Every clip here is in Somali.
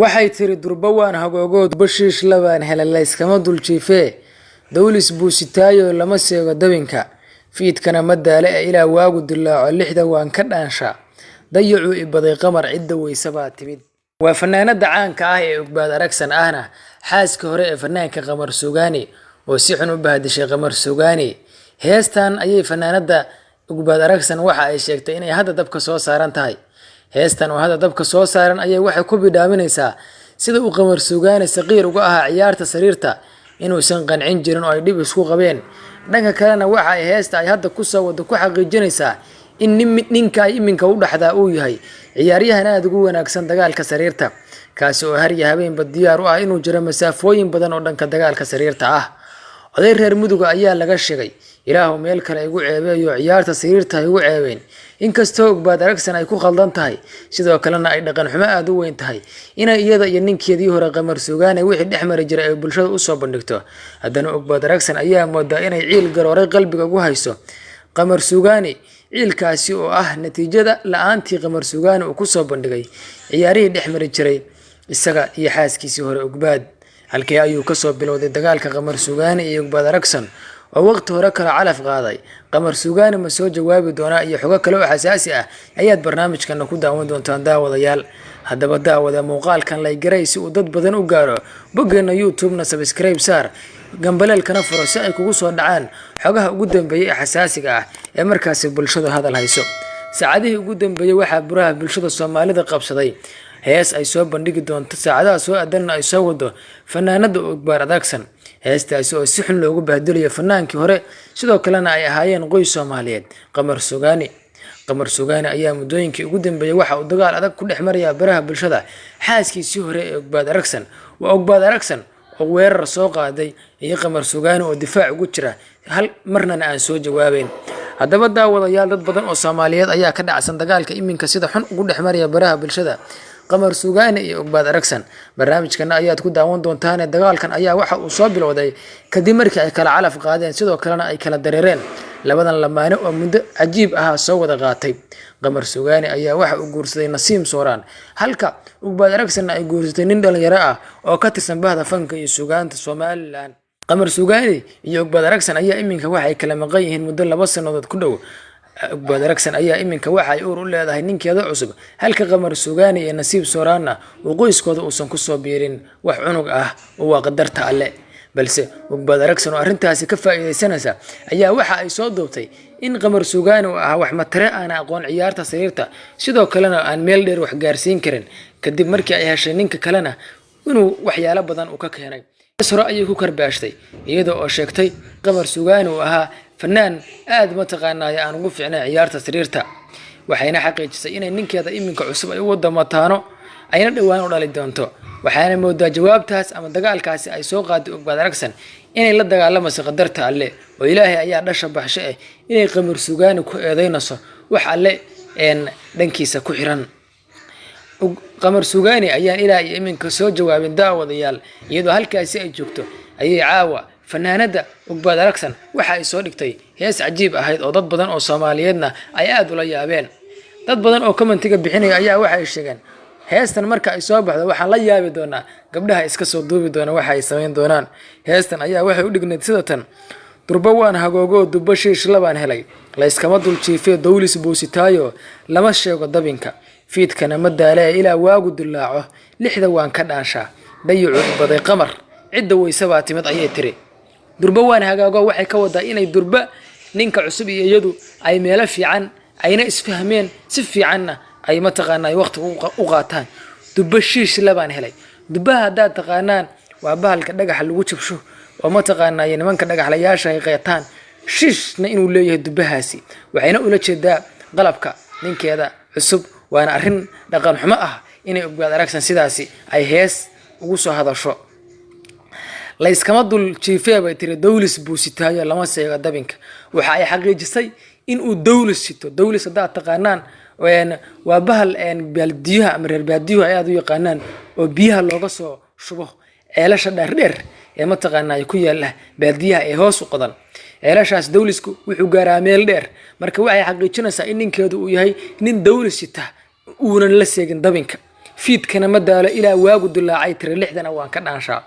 waxay tiri durba waan hagoogood bashiish labaan helay layskama dul jiifee dawlis buusitaayo lama seego dabinka fiidkana ma daale ee ilaa waagu dilaaco lixda waan ka dhaanshaa dayacuu ibaday qamar cidda weyse baa timid waa fanaanada caanka ah ee Ugbaad Aragsan ahna xaaska hore ee fanaanka Qamar Suugaani oo si xun u bahdishay Qamar Suugaani heestan ayay fanaanada Ugbaad Aragsan waxa ay sheegtay inay hadda dabka soo saaran tahay heestan oo hadda dabka soo saaran ayay waxay ku bidhaaminaysaa sida uu Qamar Suugaani saqiir uga ahaa ciyaarta sariirta inuu san qancin jirin oo ay dhib isku qabeen dhanka kalena waxa ay heesta ay hadda ku soo wado ku xaqiijinaysaa in ninka ay iminka u dhaxdaa uu yahay ciyaaryahan aad ugu wanaagsan dagaalka sariirta kaasi oo har iyo habeenba diyaar u ah inuu jiro masaafooyin badan oo dhanka dagaalka sariirta ah oday reer muduga ayaa laga sheegay ilaahu meel kale igu ceebeeyo ciyaarta sariirta igu ceebeen inkastoo Ugbaad Aragsan ay ku khaldan tahay sidoo kalena ay dhaqan xumo aad u weyn tahay inay iyada iyo ninkeedii hore Qamar Suugaani wixii dhexmari jiray ay bulshada u soo bandhigto haddana Ugbaad Aragsan ayaa moodaa inay ciil garooray qalbiga ugu hayso Qamar Suugaani ciilkaasi oo ah natiijada la'aantii Qamar Suugaani uu ku soo bandhigay ciyaarihii dhexmari jiray isaga iyo xaaskiisii hore Ugbaad halkii ayuu ka soo bilowday dagaalka Qamar Suugaani iyo Ugbaad Aragsan oo waqti hore kala calaf qaaday Qamar Suugaani ma soo jawaabi doona iyo xogo kale oo xasaasi ah ayaad barnaamijkan ku daawan doontaan daawadayaal haddaba daawada muuqaalkan la garay si uu dad badan u gaaro boggeena YouTube-na subscribe saar gambaleelkana furo si ay kugu soo dhacaan xogaha ugu dambeeyay ee xasaasiga ah ee markaasi bulshada hadal hayso saacadihii ugu dambeeyay waxa buraha bulshada Soomaalida qabsaday hees ay soo bandhigi doonto saacadaha soo adan ay soo wado fanaanada Ugbaad Aragsan heestaasi oo si xun loogu bahdiliyo fanaankii hore sidoo kalena ay ahaayeen qoys Soomaaliyeed Qamar Suugaani ayaa muddooyinkii ugu dambeeyay waxa uu dagaal adag ku dhexmaraya baraha bulshada xaaskiisii hore ee Ugbaad Aragsan waa Ugbaad Aragsan oo weerar soo qaaday iyo Qamar Suugaani oo difaac ugu jira hal marna aan soo jawaabeen haddaba daawadayaal dad badan oo Soomaaliyeed ayaa ka dhacsan dagaalka iminka sida xun ugu dhexmaraya baraha bulshada Qamar Suugaani iyo Ugbaad Aragsan barnaamijkan ayaad ku daawan doontaan dagaalkan ayaa waxa uu soo bilowday kadib markii ay kala calaf qaadeen sidoo kalena ay kala dareereen labadan lamaane oo muddo cajiib ah soo wada qaatay Qamar Suugaani ayaa waxa uu guursaday Nasiim Sooraan halka Ugbaad Aragsan ay guursatay nin dhalinyaro ah oo ka tirsan bahda fanka iyo suugaanta Soomaaliland Qamar Suugaani iyo Ugbaad Aragsan ayaa iminka waxa ay kala maqan yihiin muddo 2 sanadood ku dhow Ugbaad Aragsan ayaa iminka waxa ay uur u leedahay ninkeeda cusub halka Qamar Suugaani iyo Nasiib Sooraanna uu qoyskooda uusan ku soo biirin wax cunug ah oo waa qadarta alle balse Ugbaad Aragsan oo arintaasi ka faa'iideysanaysa ayaa waxa ay soo doobtay in Qamar Suugaani uu ah wax matare aan aqoon ciyaarta sariirta sidoo kalena aan meel dheer wax gaarsiin karin kadib markii ay heshay ninka kalena inuu waxyaalo badan u ka keenay sura ayuu ku karbaashtay iyadoo oo sheegtay Qamar Suugaani uu ahaa fanaan aad ma taqaanay aan ugu fiicnaa ciyaarta sariirta waxayna xaqiijisay inay ninkeeda iminka cusub ay u wada mataano ayna dhawaan u dhali doonto waxaana moodaa jawaabtaas ama dagaalkaasi ay soo qaaday Ugbaad Aragsan inay la dagaalamayso qadarta alle oo Ilaahay ayaa dhasha baxshay inay Qamar Suugaani ku eedeynayso wax alle dhankiisa ku xiran Qamar Suugaani ayaa ilaahay iminka soo jawaabin daawadayaal iyadoo halkaasi ay joogto ayay caawa fanaanada Ugbaad Aragsan waxa ay soo dhigtay hees cajiib ahayd oo dad badan oo Soomaaliyeedna ay aad ula yaabeen dad badan oo commentiga bixinaya ayaa waxa ay sheegeen heestan marka ay soo baxdo waxaan la yaabi doonaa gabdhaha iska soo duubi doona waxa ay sameyn doonaan heestan ayaa waxay u dhignayd sida tan durba waan hagoogo duba shiish labaan helay la iskama dul jiifee dawlis buusitaayo lama sheego dabinka fiidkana ma daale ilaa waagu dilaaco lixda waan ka dhaanshaa dayacuu ibaday qamar cidda weyse baa timid ayay tiri durba waan hagaago waxay ka wadaa inay durba ninka cusub iyo iyadu ay meel fiican ayna isfahmeen si fiicanna ay ma taqaanay waqti u qaataan duba shiish labaan helay duba hadaa taqaanaan waa bahalka dhagax lagu jabsho oo ma taqaanay nimanka dhagaxlayaasha ay qeytaan shiishna inuu leeyahay dubahaasi waxayna ula jeedaa qalabka ninkeeda cusub waana arin dhaqan xumo ah inay Ugbaad Aragsan sidaasi ay hees ugu soo hadasho la iskama dul jiifee bay tiri dawlis buusitaayo lama seego dabinka waxa ay xaqiijisay in uu dawlis sito dawlis hadaa taqaanaan waa bahal baaldiyuha ama reer baaldiyuha aad u yaqaanaan oo biyaha looga soo shubo ceelasha dheer ee ma taqaanay ku yaala baadiyaha ee hoos u qodan ceelashaas dawlisku wuxuu gaaraa meel dheer marka waxay xaqiijinaysaa in ninkeedu uu yahay nin dawlis sita uunan la seegin dabinka fiidkana ma daalo ilaa waagu dilaacay tiri lixdana waan ka dhaanshaa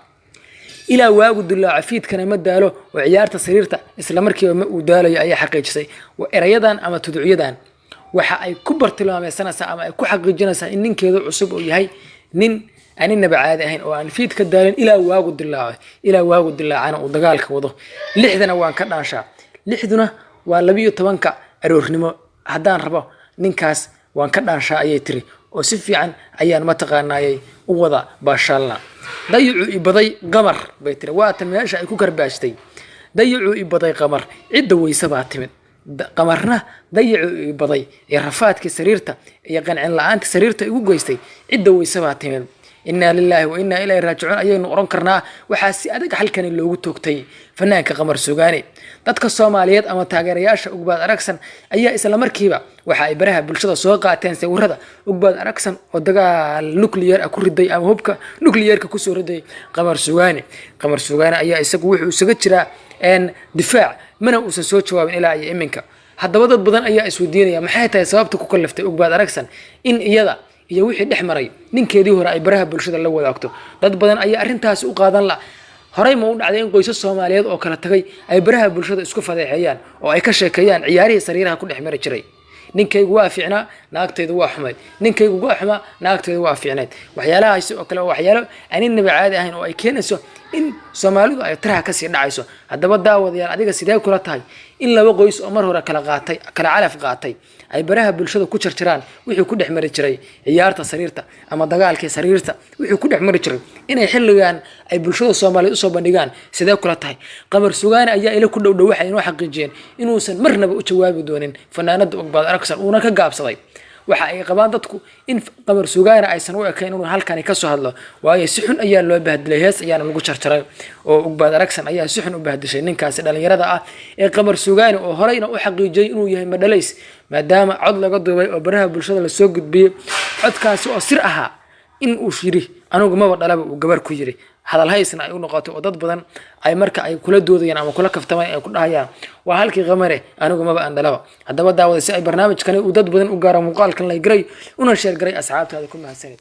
ilaa waagu dilaaco fiidkana ma daalo oo ciyaarta sariirta isla markiiba ma uu daalayo ayay xaqiijisay erayadan ama tudciyadan waxa ay ku bartilmaamaysanaysaa ama ay ku xaqiijinaysaa in ninkeedu cusub uu yahay nin aaninaba caadi ahayn oo aan fiid ka daalin ilaa waagu dilaacana uu dagaalka wado lixdana waan ka dhaanshaa lixduna waa 12 aroornimo haddaan rabo ninkaas waan ka dhaanshaa ayay tiri oo si fiican ayaan mataqaanaayay u wada baashaalna dayicu ibaday qamar bay tiri waa tan meesha ay ku karbaashtay dayicu ibaday qamar cidda weysa baa timid qamarna dayicu ibaday ee rafaadkii sariirta iyo qancin la'aanta sariirta ugu geystay cidda weysa baa timid inna lillahi wa inna ilayhi raaji'uun ayaynu oran karnaa waxaa si adag halkan loogu toogtay fanaanka qamar sugaani dadka Soomaaliyeed ama taageerayaasha Ugbaad Aragsan ayaa isla markiiba waxa ay baraha bulshada soo qaateen sawirada Ugbaad Aragsan oo dagaal nuclear ku riday ama hubka nuclear-ka ku soo riday qamar sugaani ayaa isagu wuxuu isaga jiraa difaac mana uusan soo jawaabin ilaa ay iminka haddaba dad badan ayaa isweydiinaya maxay tahay sababta ku kalaftay Ugbaad Aragsan in iyada iyo wixii dhexmaray ninkeedii hore ay baraha bulshada la wadaagto dad badan ayaa arintaas u qaadan la horay ma u dhacday in qoysas Soomaaliyeed oo kala tagay ay baraha bulshada isku fadeexayaan oo ay ka sheekayaan ciyaarihii sariiraha ku dhexmari jiray ninkaygu waa fiicnaa naagteedu waa xumayd ninkaygu waa xumaa naagteedu waa fiicnayd waxyaalahaas oo kale waxyaalo aaninaba caadi ahayn oo ay keenayso in Soomaalidu ay taraha ka sii dhacayso haddaba daawadayaal adiga sidee kula tahay in laba qoys oo mar hore kala calaf qaatay ay baraha bulshada ku jarjaraan wixii ku dhexmari jiray ciyaarta sariirta ama dagaalkii sariirta wixii ku dhexmari jiray inay xilligan ay bulshada Soomaaliyeed u soo bandhigaan sidee kula tahay qamar sugaani ayaa ila ku dhow waxay inoo xaqiijiyeen inuusan marnaba u jawaabi doonin fanaanada Ugbaad Aragsan uuna ka gaabsaday waxa ay qabaan dadku in qamar sugaani aysan u ekayn inuu halkan ka soo hadlo waayo si xun ayaa loo bahdilay hees ayaana lagu jarjaray oo Ugbaad Aragsan ayaa si xun u bahdishay ninkaasi dhalinyarada ah ee qamar sugaani oo horeyna u xaqiijiyay inuu yahay madhalays maadaama cod laga duubay oo baraha bulshada la soo gudbiyay codkaasi oo sir ahaa in uu shiri anigu maba dhalaba uu gabar ku yiri hadal haysna ay u noqoto oo dad badan ay marka ay kula doodayaan ama kula kaftamaan ay ku dhahayaan waa halkii qamare anigu maba aan dhalaba haddaba daawada si ay barnaamijkani uu dad badan u gaaro muuqaalkan la garay una sheer garay asxaabtaada ku mahadsanid